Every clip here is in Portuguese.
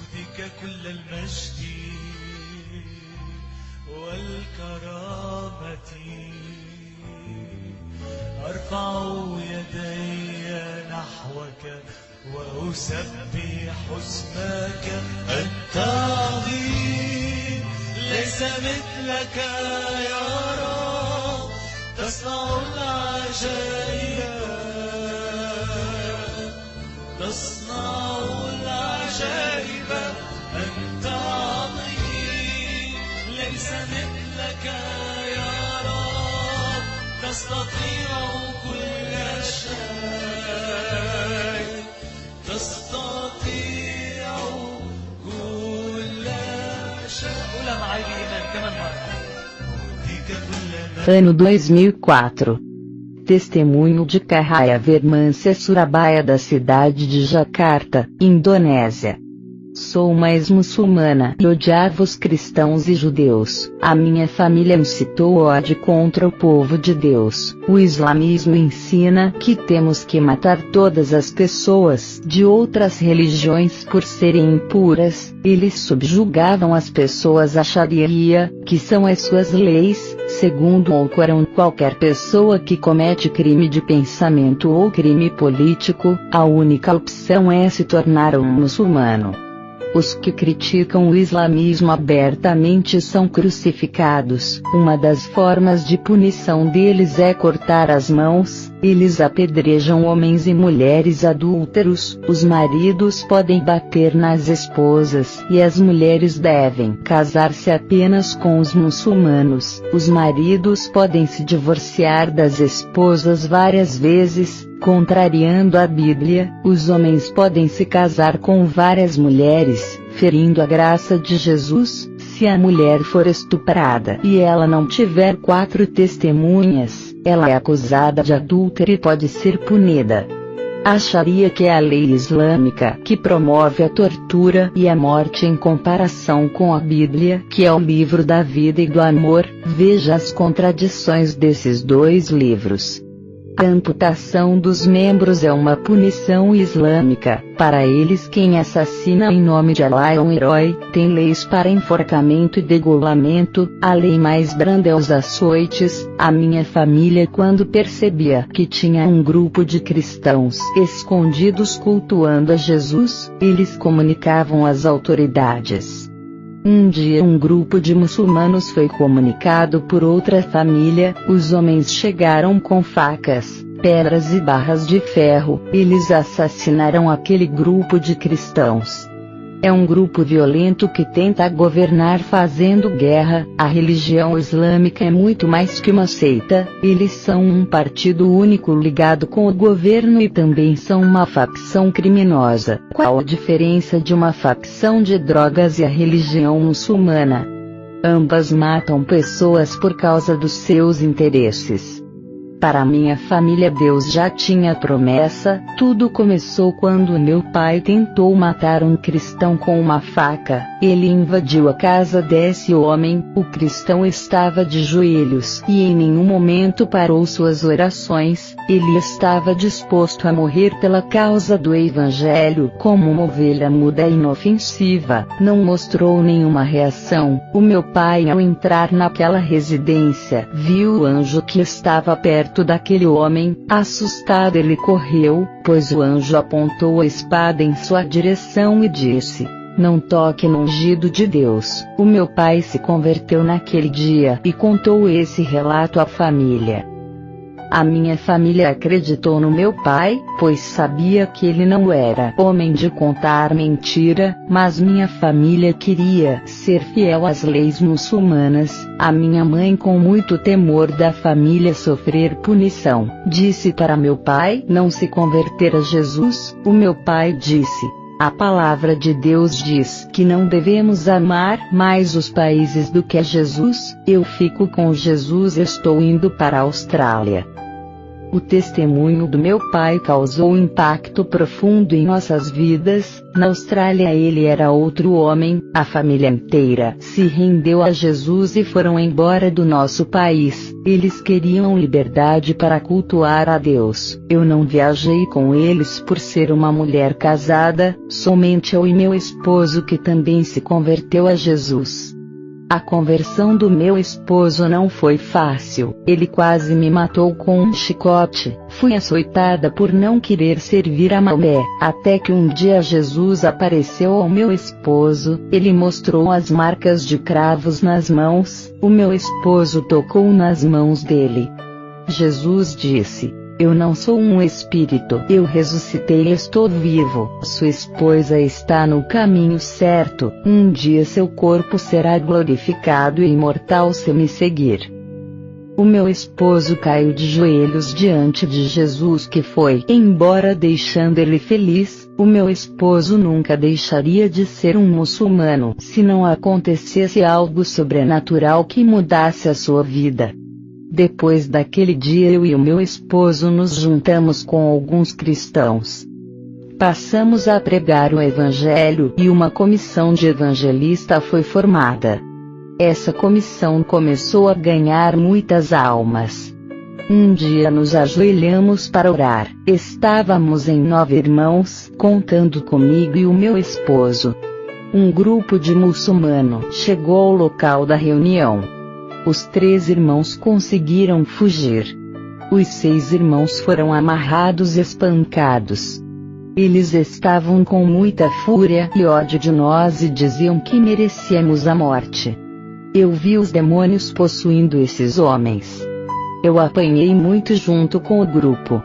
أهديك كل المجد والكرامة، أرفع يدي نحوك وأسبح اسمك. أنت عظيم ليس مثلك يا رب، تصنع العجائب، تصنع العجائب. أنت عظيم ليس مثلك يا رب، تستطيع كل شيء، تستطيع كل شيء. قولها معي بإيمان كمان مرة. Ano 2004. Testemunho de Cahaya Vermância Surabaya, da cidade de Jakarta, Indonésia. Sou uma ex-muçulmana e odiava os cristãos e judeus. A minha família incitou ódio contra o povo de Deus. O islamismo ensina que temos que matar todas as pessoas de outras religiões por serem impuras. Eles subjugavam as pessoas à Sharia, que são as suas leis. Segundo o Corão, qualquer pessoa que comete crime de pensamento ou crime político, a única opção é se tornar um muçulmano. Os que criticam o islamismo abertamente são crucificados. Uma das formas de punição deles é cortar as mãos. Eles apedrejam homens e mulheres adúlteros. Os maridos podem bater nas esposas e as mulheres devem casar-se apenas com os muçulmanos. Os maridos podem se divorciar das esposas várias vezes, contrariando a Bíblia. Os homens podem se casar com várias mulheres, ferindo a graça de Jesus. Se a mulher for estuprada e ela não tiver 4 testemunhas, ela é acusada de adúltero e pode ser punida. A Sharia, que é a lei islâmica que promove a tortura e a morte em comparação com a Bíblia, que é o livro da vida e do amor. Veja as contradições desses dois livros. A amputação dos membros é uma punição islâmica. Para eles, quem assassina em nome de Allah é um herói. Tem leis para enforcamento e degolamento. A lei mais branda é os açoites. A minha família, quando percebia que tinha um grupo de cristãos escondidos cultuando a Jesus, eles comunicavam às autoridades. Um dia um grupo de muçulmanos foi comunicado por outra família. Os homens chegaram com facas, pedras e barras de ferro. Eles assassinaram aquele grupo de cristãos. É um grupo violento que tenta governar fazendo guerra. A religião islâmica é muito mais que uma seita. Eles são um partido único ligado com o governo e também são uma facção criminosa. Qual a diferença de uma facção de drogas e a religião muçulmana? Ambas matam pessoas por causa dos seus interesses. Para minha família, Deus já tinha promessa. Tudo começou quando meu pai tentou matar um cristão com uma faca. Ele invadiu a casa desse homem. O cristão estava de joelhos e em nenhum momento parou suas orações. Ele estava disposto a morrer pela causa do evangelho. Como uma ovelha muda e inofensiva, não mostrou nenhuma reação. O meu pai, ao entrar naquela residência, viu o anjo que estava perto daquele homem. Assustado, ele correu, pois o anjo apontou a espada em sua direção e disse: "Não toque no ungido de Deus." O meu pai se converteu naquele dia e contou esse relato à família. A minha família acreditou no meu pai, pois sabia que ele não era homem de contar mentira, mas minha família queria ser fiel às leis muçulmanas. A minha mãe, com muito temor da família sofrer punição, disse para meu pai não se converter a Jesus. O meu pai disse: "A palavra de Deus diz que não devemos amar mais os países do que a Jesus. Eu fico com Jesus, estou indo para a Austrália." O testemunho do meu pai causou um impacto profundo em nossas vidas. Na Austrália ele era outro homem, a família inteira se rendeu a Jesus e foram embora do nosso país. Eles queriam liberdade para cultuar a Deus. Eu não viajei com eles por ser uma mulher casada, somente eu e meu esposo que também se converteu a Jesus. A conversão do meu esposo não foi fácil, ele quase me matou com um chicote, fui açoitada por não querer servir a Maomé, até que um dia Jesus apareceu ao meu esposo, ele mostrou as marcas de cravos nas mãos, o meu esposo tocou nas mãos dele. Jesus disse: eu não sou um espírito, eu ressuscitei e estou vivo. Sua esposa está no caminho certo, um dia seu corpo será glorificado e imortal se me seguir. O meu esposo caiu de joelhos diante de Jesus que foi embora deixando ele feliz. O meu esposo nunca deixaria de ser um muçulmano se não acontecesse algo sobrenatural que mudasse a sua vida. Depois daquele dia eu e o meu esposo nos juntamos com alguns cristãos. Passamos a pregar o Evangelho e uma comissão de evangelista foi formada. Essa comissão começou a ganhar muitas almas. Um dia nos ajoelhamos para orar. Estávamos em 9 irmãos, contando comigo e o meu esposo. Um grupo de muçulmanos chegou ao local da reunião. Os 3 irmãos conseguiram fugir. Os 6 irmãos foram amarrados e espancados. Eles estavam com muita fúria e ódio de nós e diziam que merecíamos a morte. Eu vi os demônios possuindo esses homens. Eu apanhei muito junto com o grupo.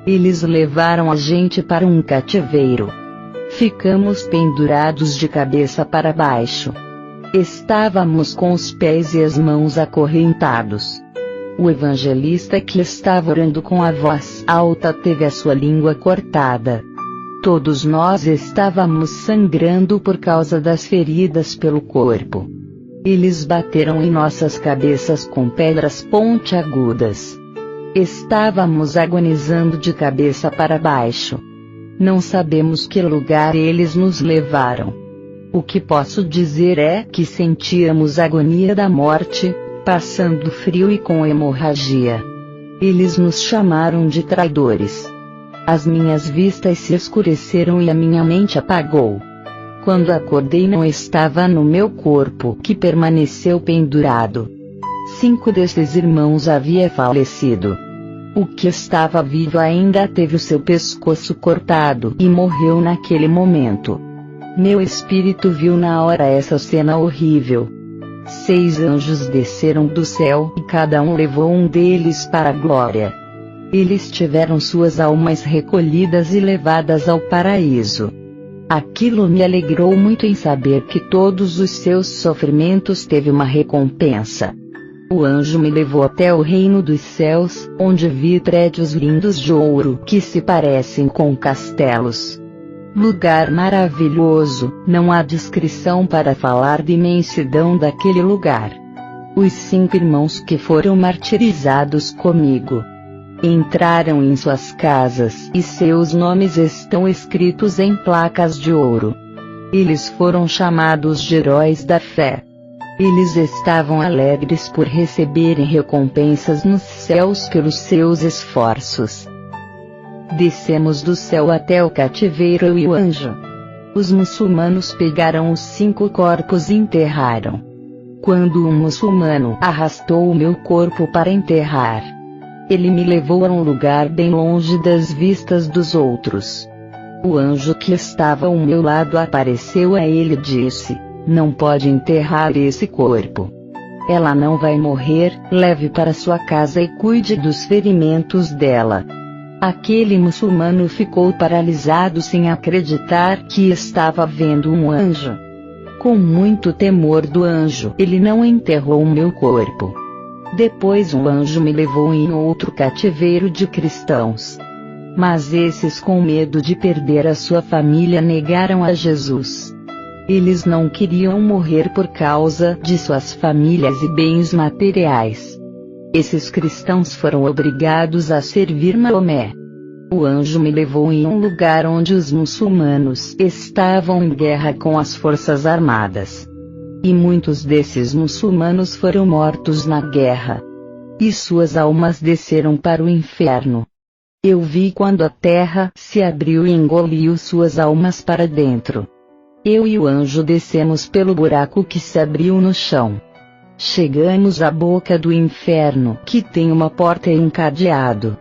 Eles levaram a gente para um cativeiro. Ficamos pendurados de cabeça para baixo. Estávamos com os pés e as mãos acorrentados. O evangelista que estava orando com a voz alta teve a sua língua cortada. Todos nós estávamos sangrando por causa das feridas pelo corpo. Eles bateram em nossas cabeças com pedras pontiagudas. Estávamos agonizando de cabeça para baixo. Não sabemos que lugar eles nos levaram. O que posso dizer é que sentíamos a agonia da morte, passando frio e com hemorragia. Eles nos chamaram de traidores. As minhas vistas se escureceram e a minha mente apagou. Quando acordei não estava no meu corpo, que permaneceu pendurado. 5 desses irmãos havia falecido. O que estava vivo ainda teve o seu pescoço cortado e morreu naquele momento. Meu espírito viu na hora essa cena horrível. 6 anjos desceram do céu e cada um levou um deles para a glória. Eles tiveram suas almas recolhidas e levadas ao paraíso. Aquilo me alegrou muito em saber que todos os seus sofrimentos teve uma recompensa. O anjo me levou até o reino dos céus, onde vi prédios lindos de ouro que se parecem com castelos. Lugar maravilhoso, não há descrição para falar da imensidão daquele lugar. Os 5 irmãos que foram martirizados comigo entraram em suas casas e seus nomes estão escritos em placas de ouro. Eles foram chamados de heróis da fé. Eles estavam alegres por receberem recompensas nos céus pelos seus esforços. Descemos do céu até o cativeiro eu e o anjo. Os muçulmanos pegaram os 5 corpos e enterraram. Quando um muçulmano arrastou o meu corpo para enterrar, ele me levou a um lugar bem longe das vistas dos outros. O anjo que estava ao meu lado apareceu a ele e disse: não pode enterrar esse corpo. Ela não vai morrer, leve para sua casa e cuide dos ferimentos dela. Aquele muçulmano ficou paralisado sem acreditar que estava vendo um anjo. Com muito temor do anjo, ele não enterrou o meu corpo. Depois o anjo me levou em outro cativeiro de cristãos. Mas esses, com medo de perder a sua família, negaram a Jesus. Eles não queriam morrer por causa de suas famílias e bens materiais. Esses cristãos foram obrigados a servir Maomé. O anjo me levou em um lugar onde os muçulmanos estavam em guerra com as forças armadas. E muitos desses muçulmanos foram mortos na guerra. E suas almas desceram para o inferno. Eu vi quando a terra se abriu e engoliu suas almas para dentro. Eu e o anjo descemos pelo buraco que se abriu no chão. Chegamos à boca do inferno, que tem uma porta e um cadeado.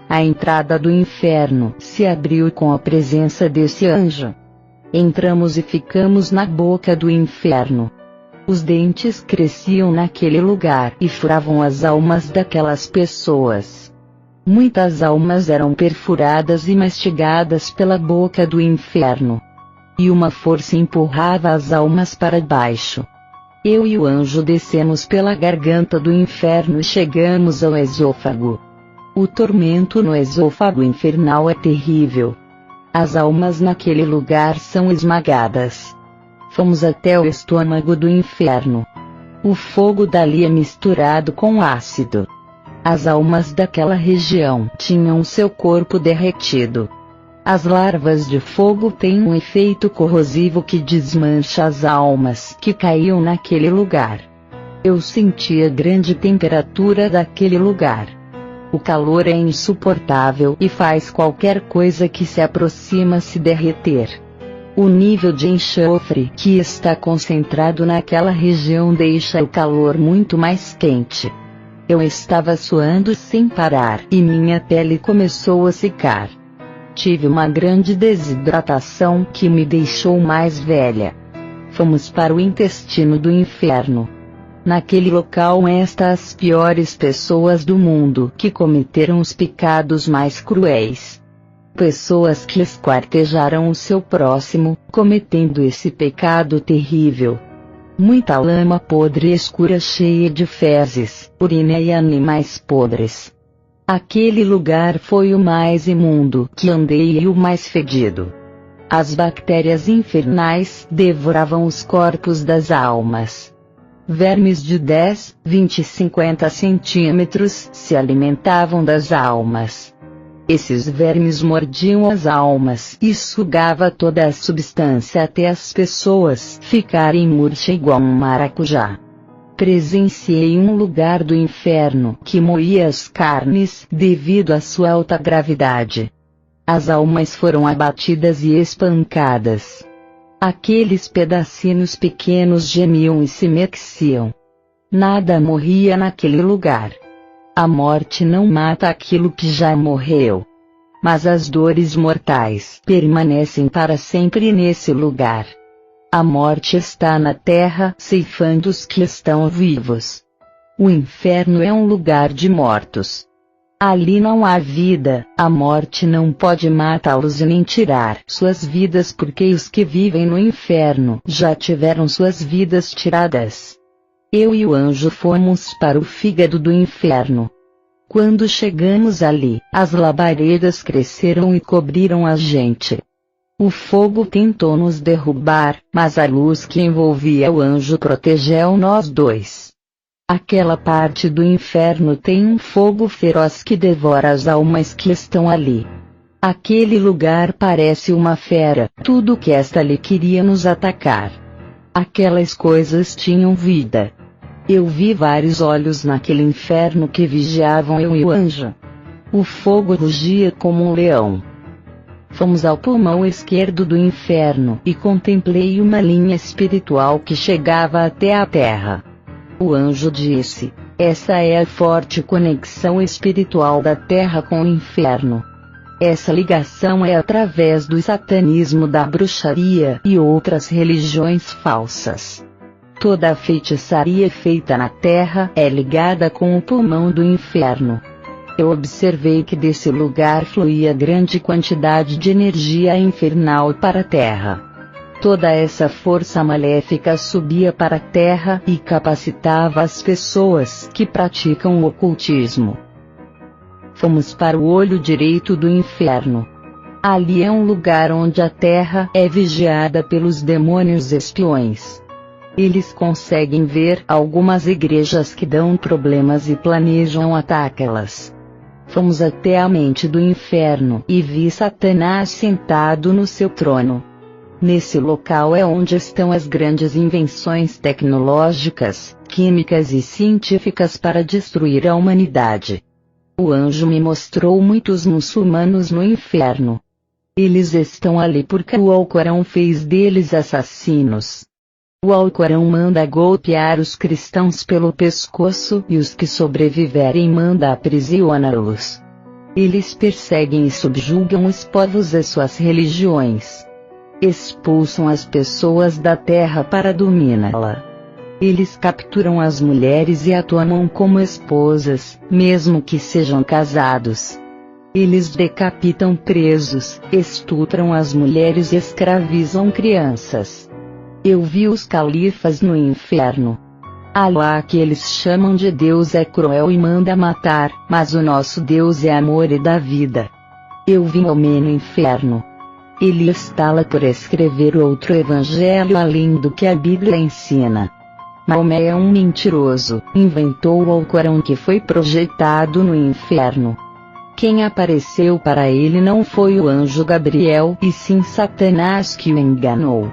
A entrada do inferno se abriu com a presença desse anjo. Entramos e ficamos na boca do inferno. Os dentes cresciam naquele lugar e furavam as almas daquelas pessoas. Muitas almas eram perfuradas e mastigadas pela boca do inferno. E uma força empurrava as almas para baixo. Eu e o anjo descemos pela garganta do inferno e chegamos ao esôfago. O tormento no esôfago infernal é terrível. As almas naquele lugar são esmagadas. Fomos até o estômago do inferno. O fogo dali é misturado com ácido. As almas daquela região tinham seu corpo derretido. As larvas de fogo têm um efeito corrosivo que desmancha as almas que caíam naquele lugar. Eu senti a grande temperatura daquele lugar. O calor é insuportável e faz qualquer coisa que se aproxima se derreter. O nível de enxofre que está concentrado naquela região deixa o calor muito mais quente. Eu estava suando sem parar e minha pele começou a secar. Tive uma grande desidratação que me deixou mais velha. Fomos para o intestino do inferno. Naquele local estão as piores pessoas do mundo que cometeram os pecados mais cruéis. Pessoas que esquartejaram o seu próximo, cometendo esse pecado terrível. Muita lama podre escura cheia de fezes, urina e animais podres. Aquele lugar foi o mais imundo que andei e o mais fedido. As bactérias infernais devoravam os corpos das almas. Vermes de 10, 20 e 50 centímetros se alimentavam das almas. Esses vermes mordiam as almas e sugava toda a substância até as pessoas ficarem murchas igual um maracujá. Presenciei um lugar do inferno que moía as carnes devido à sua alta gravidade. As almas foram abatidas e espancadas. Aqueles pedacinhos pequenos gemiam e se mexiam. Nada morria naquele lugar. A morte não mata aquilo que já morreu. Mas as dores mortais permanecem para sempre nesse lugar. A morte está na terra ceifando os que estão vivos. O inferno é um lugar de mortos. Ali não há vida, a morte não pode matá-los e nem tirar suas vidas porque os que vivem no inferno já tiveram suas vidas tiradas. Eu e o anjo fomos para o fígado do inferno. Quando chegamos ali, as labaredas cresceram e cobriram a gente. O fogo tentou nos derrubar, mas a luz que envolvia o anjo protegeu nós dois. Aquela parte do inferno tem um fogo feroz que devora as almas que estão ali. Aquele lugar parece uma fera, tudo que está ali queria nos atacar. Aquelas coisas tinham vida. Eu vi vários olhos naquele inferno que vigiavam eu e o anjo. O fogo rugia como um leão. Fomos ao pulmão esquerdo do inferno e contemplei uma linha espiritual que chegava até a terra. O anjo disse: essa é a forte conexão espiritual da terra com o inferno. Essa ligação é através do satanismo, da bruxaria e outras religiões falsas. Toda a feitiçaria feita na terra é ligada com o pulmão do inferno. Eu observei que desse lugar fluía grande quantidade de energia infernal para a terra. Toda essa força maléfica subia para a terra e capacitava as pessoas que praticam o ocultismo. Fomos para o olho direito do inferno. Ali é um lugar onde a terra é vigiada pelos demônios espiões. Eles conseguem ver algumas igrejas que dão problemas e planejam atacá-las. Fomos até a mente do inferno e vi Satanás sentado no seu trono. Nesse local é onde estão as grandes invenções tecnológicas, químicas e científicas para destruir a humanidade. O anjo me mostrou muitos muçulmanos no inferno. Eles estão ali porque o Alcorão fez deles assassinos. O Alcorão manda golpear os cristãos pelo pescoço e os que sobreviverem manda aprisioná-los. Eles perseguem e subjugam os povos e suas religiões. Expulsam as pessoas da terra para dominá-la. Eles capturam as mulheres e a tomam como esposas, mesmo que sejam casados. Eles decapitam presos, estupram as mulheres e escravizam crianças. Eu vi os califas no inferno. Alá, que eles chamam de Deus, é cruel e manda matar, mas o nosso Deus é amor e dá vida. Eu vi Maomé no inferno. Ele está lá por escrever outro evangelho além do que a Bíblia ensina. Maomé é um mentiroso, inventou o Alcorão que foi projetado no inferno. Quem apareceu para ele não foi o anjo Gabriel, e sim Satanás que o enganou.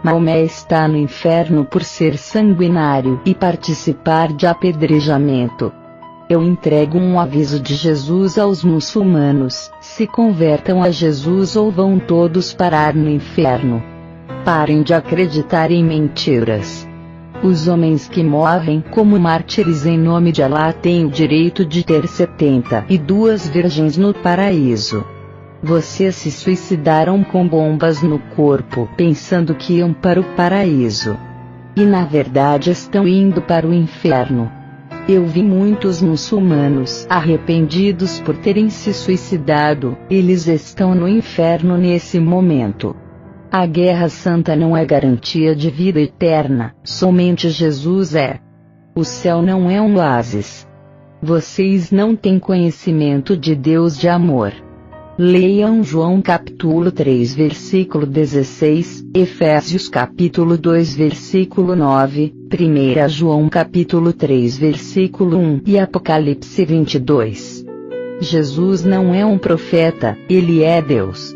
Maomé está no inferno por ser sanguinário e participar de apedrejamento. Eu entrego um aviso de Jesus aos muçulmanos: se convertam a Jesus ou vão todos parar no inferno. Parem de acreditar em mentiras. Os homens que morrem como mártires em nome de Alá têm o direito de ter 72 virgens no paraíso. Vocês se suicidaram com bombas no corpo pensando que iam para o paraíso. E na verdade estão indo para o inferno. Eu vi muitos muçulmanos arrependidos por terem se suicidado, eles estão no inferno nesse momento. A guerra santa não é garantia de vida eterna, somente Jesus é. O céu não é um oásis. Vocês não têm conhecimento de Deus de amor. Leiam João capítulo 3 versículo 16, Efésios capítulo 2 versículo 9, 1 João capítulo 3 versículo 1 e Apocalipse 22. Jesus não é um profeta, ele é Deus.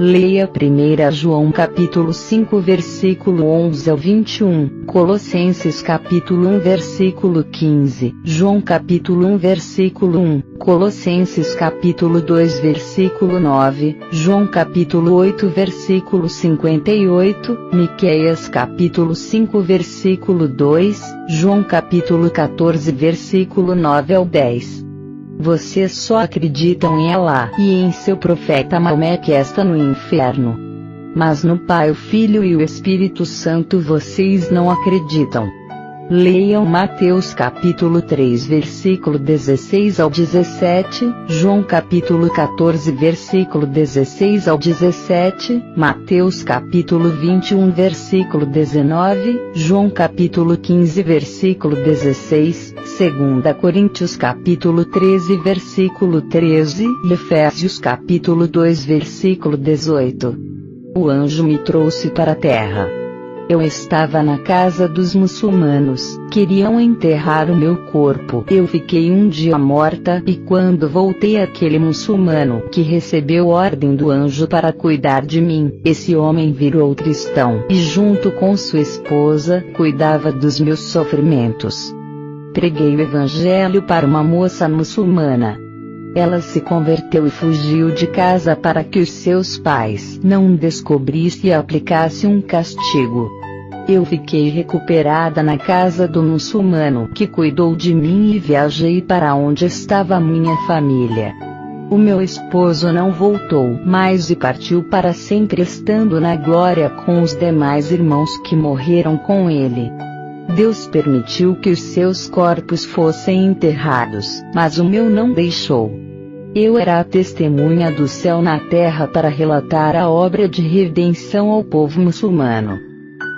Leia 1 João capítulo 5 versículo 11 ao 21, Colossenses capítulo 1 versículo 15, João capítulo 1 versículo 1, Colossenses capítulo 2 versículo 9, João capítulo 8 versículo 58, Miqueias capítulo 5 versículo 2, João capítulo 14 versículo 9 ao 10. Vocês só acreditam em Alá e em seu profeta Maomé que está no inferno. Mas no Pai, o Filho e o Espírito Santo vocês não acreditam. Leiam Mateus capítulo 3 versículo 16 ao 17, João capítulo 14 versículo 16 ao 17, Mateus capítulo 21 versículo 19, João capítulo 15 versículo 16, 2 Coríntios capítulo 13 versículo 13 e Efésios capítulo 2 versículo 18. O anjo me trouxe para a terra. Eu estava na casa dos muçulmanos, queriam enterrar o meu corpo. Eu fiquei um dia morta e quando voltei aquele muçulmano que recebeu ordem do anjo para cuidar de mim, esse homem virou cristão e junto com sua esposa, cuidava dos meus sofrimentos. Preguei o evangelho para uma moça muçulmana. Ela se converteu e fugiu de casa para que os seus pais não descobrissem e aplicassem um castigo. Eu fiquei recuperada na casa do muçulmano que cuidou de mim e viajei para onde estava a minha família. O meu esposo não voltou mais e partiu para sempre estando na glória com os demais irmãos que morreram com ele. Deus permitiu que os seus corpos fossem enterrados, mas o meu não deixou. Eu era a testemunha do céu na terra para relatar a obra de redenção ao povo muçulmano.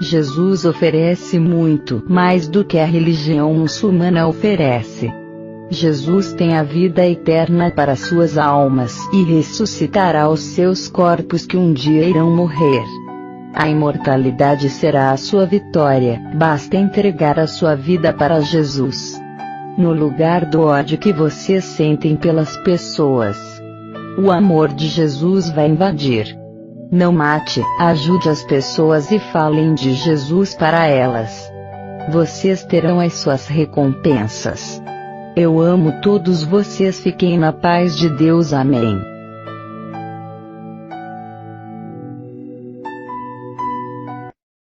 Jesus oferece muito mais do que a religião muçulmana oferece. Jesus tem a vida eterna para suas almas e ressuscitará os seus corpos que um dia irão morrer. A imortalidade será a sua vitória, basta entregar a sua vida para Jesus. No lugar do ódio que vocês sentem pelas pessoas, o amor de Jesus vai invadir. Não mate, ajude as pessoas e falem de Jesus para elas. Vocês terão as suas recompensas. Eu amo todos vocês, fiquem na paz de Deus, amém.